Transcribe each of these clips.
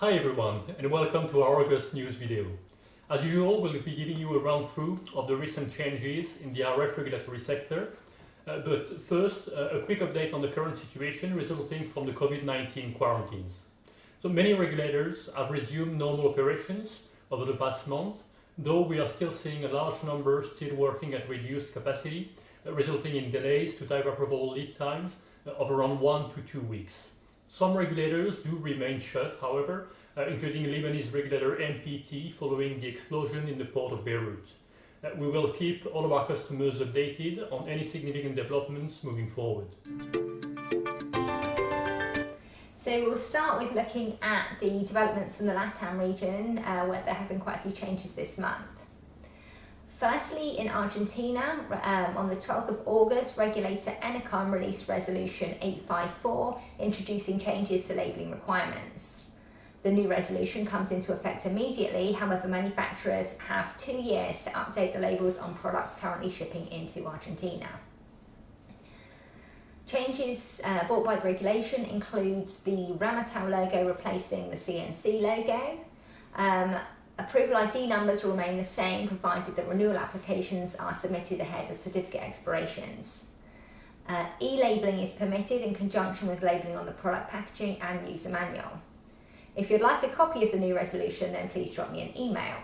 Hi everyone, and welcome to our August news video. As usual, we'll be giving you a run-through of the recent changes in the RF regulatory sector. But first, a quick update on the current situation resulting from the COVID-19 quarantines. So many regulators have resumed normal operations over the past month, though we are still seeing a large number still working at reduced capacity, resulting in delays to type approval lead times of around 1 to 2 weeks. Some regulators do remain shut, however, including Lebanese regulator MPT following the explosion in the port of Beirut. We will keep all of our customers updated on any significant developments moving forward. So we'll start with looking at the developments from the LATAM region, where there have been quite a few changes this month. Firstly, in Argentina, on the 12th of August, regulator ENICOM released Resolution 854, introducing changes to labelling requirements. The new resolution comes into effect immediately, however manufacturers have 2 years to update the labels on products currently shipping into Argentina. Changes brought by the regulation includes the Ramatel logo replacing the CNC logo. Approval ID numbers will remain the same provided that renewal applications are submitted ahead of certificate expirations. E-labelling is permitted in conjunction with labelling on the product packaging and user manual. If you'd like a copy of the new resolution, then please drop me an email.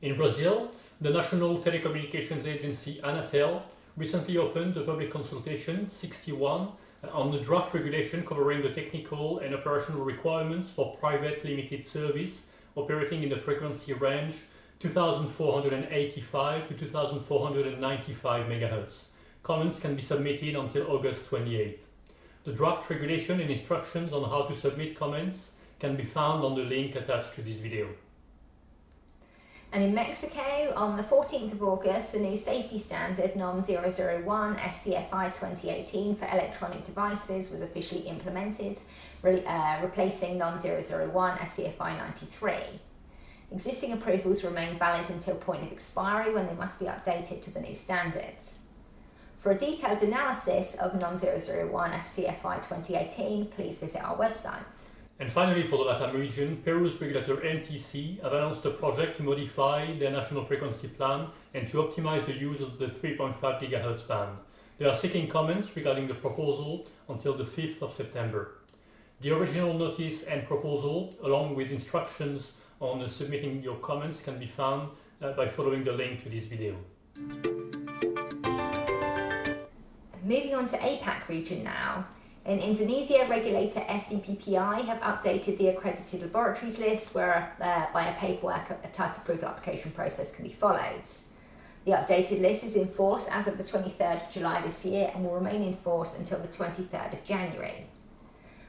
In Brazil, the National Telecommunications Agency Anatel recently opened the public consultation 61 on the draft regulation covering the technical and operational requirements for private limited service operating in the frequency range 2485 to 2495 MHz. Comments can be submitted until August 28th. The draft regulation and instructions on how to submit comments can be found on the link attached to this video. And in Mexico, on the 14th of August, the new safety standard NOM 001 SCFI 2018 for electronic devices was officially implemented, replacing NOM 001 SCFI 93. Existing approvals remain valid until point of expiry, when they must be updated to the new standards. For a detailed analysis of NOM 001 SCFI 2018, please visit our website. And finally, for the LATAM region, Peru's regulator MTC have announced a project to modify their national frequency plan and to optimize the use of the 3.5 GHz band. They are seeking comments regarding the proposal until the 5th of September. The original notice and proposal, along with instructions on submitting your comments, can be found by following the link to this video. Moving on to APAC region now. In Indonesia, regulator SDPPI have updated the accredited laboratories list, where by a paperwork a type approval application process can be followed. The updated list is in force as of the 23rd of July this year and will remain in force until the 23rd of January.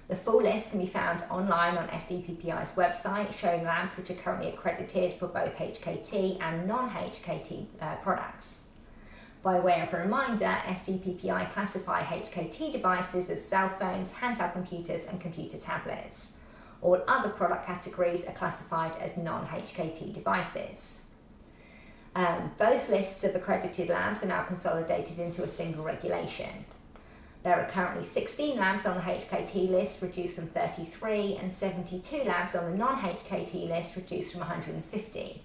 The full list can be found online on SDPPI's website, showing labs which are currently accredited for both HKT and non-HKT products. By way of a reminder, SDPPI classify HKT devices as cell phones, handheld computers and computer tablets. All other product categories are classified as non-HKT devices. Both lists of accredited labs are now consolidated into a single regulation. There are currently 16 labs on the HKT list, reduced from 33, and 72 labs on the non-HKT list, reduced from 150.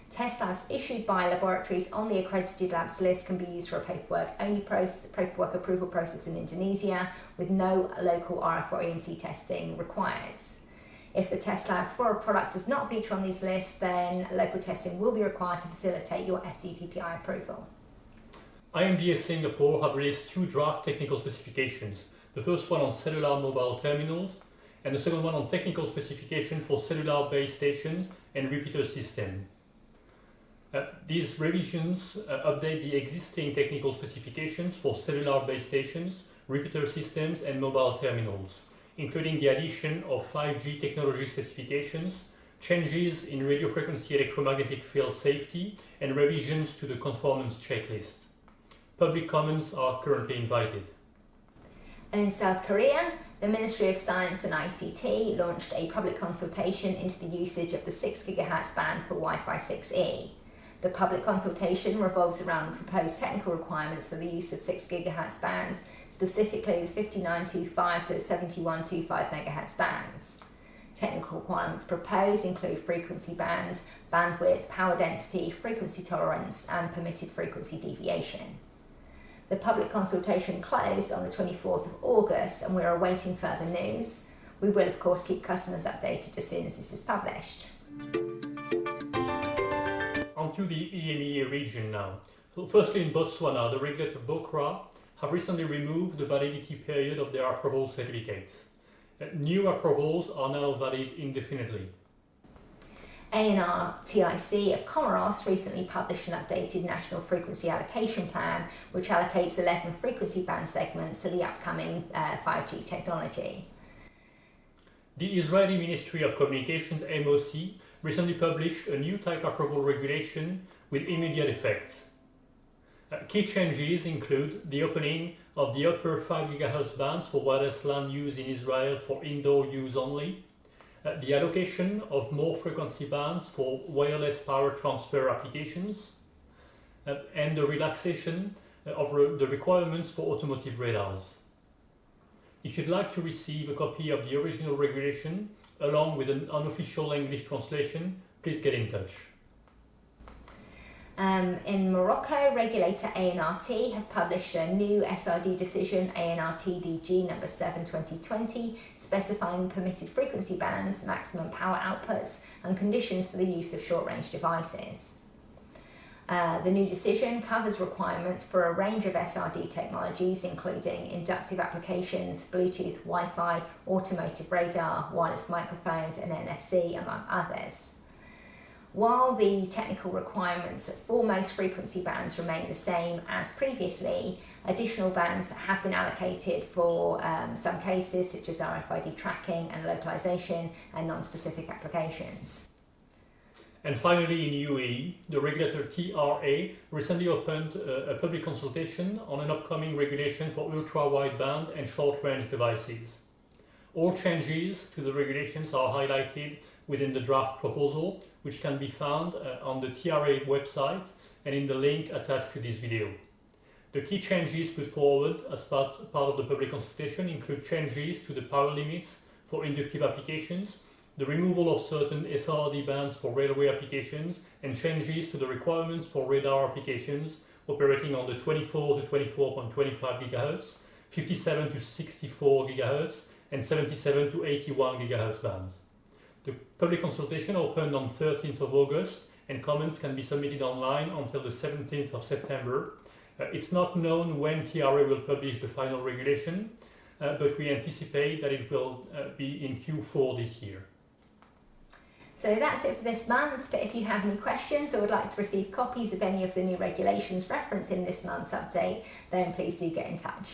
Test labs issued by laboratories on the accredited labs list can be used for a paperwork approval process in Indonesia, with no local RF or EMC testing required. If the test lab for a product does not feature on these lists, then local testing will be required to facilitate your SDPPI approval. IMDA Singapore have released 2 draft technical specifications, the first one on cellular mobile terminals and the second one on technical specification for cellular base stations and repeater systems. These revisions update the existing technical specifications for cellular base stations, repeater systems and mobile terminals, including the addition of 5G technology specifications, changes in radio frequency electromagnetic field safety, and revisions to the conformance checklist. Public comments are currently invited. And in South Korea, the Ministry of Science and ICT launched a public consultation into the usage of the 6 GHz band for Wi-Fi 6E. The public consultation revolves around the proposed technical requirements for the use of 6 GHz bands, specifically the 5925 to 7125 MHz bands. Technical requirements proposed include frequency bands, bandwidth, power density, frequency tolerance, and permitted frequency deviation. The public consultation closed on the 24th of August, and we are awaiting further news. We will, of course, keep customers updated as soon as this is published. Onto the EMEA region now. So firstly, in Botswana, the regulator BOCRA have recently removed the validity period of their approval certificates. New approvals are now valid indefinitely. ANR TIC of Comoros recently published an updated National Frequency Allocation Plan, which allocates 11 frequency band segments to the upcoming 5G technology. The Israeli Ministry of Communications MOC recently published a new type approval regulation with immediate effect. Key changes include the opening of the upper 5 GHz bands for wireless LAN use in Israel for indoor use only, the allocation of more frequency bands for wireless power transfer applications, and the relaxation of the requirements for automotive radars. If you'd like to receive a copy of the original regulation along with an unofficial English translation, please get in touch. In Morocco, regulator ANRT have published a new SRD decision, ANRT-DG number 7/2020, specifying permitted frequency bands, maximum power outputs, and conditions for the use of short-range devices. The new decision covers requirements for a range of SRD technologies, including inductive applications, Bluetooth, Wi-Fi, automotive radar, wireless microphones, and NFC, among others. While the technical requirements for most frequency bands remain the same as previously, additional bands have been allocated for some cases, such as RFID tracking and localization and non-specific applications. And finally, in UAE, the regulator TRA recently opened a public consultation on an upcoming regulation for ultra-wideband and short-range devices. All changes to the regulations are highlighted within the draft proposal, which can be found on the TRA website and in the link attached to this video. The key changes put forward as part of the public consultation include changes to the power limits for inductive applications, the removal of certain SRD bands for railway applications, and changes to the requirements for radar applications operating on the 24 to 24.25 GHz, 57 to 64 GHz, and 77 to 81 GHz bands. The public consultation opened on 13th of August, and comments can be submitted online until the 17th of September. It's not known when TRA will publish the final regulation, but we anticipate that it will be in Q4 this year. So that's it for this month, but if you have any questions or would like to receive copies of any of the new regulations referenced in this month's update, then please do get in touch.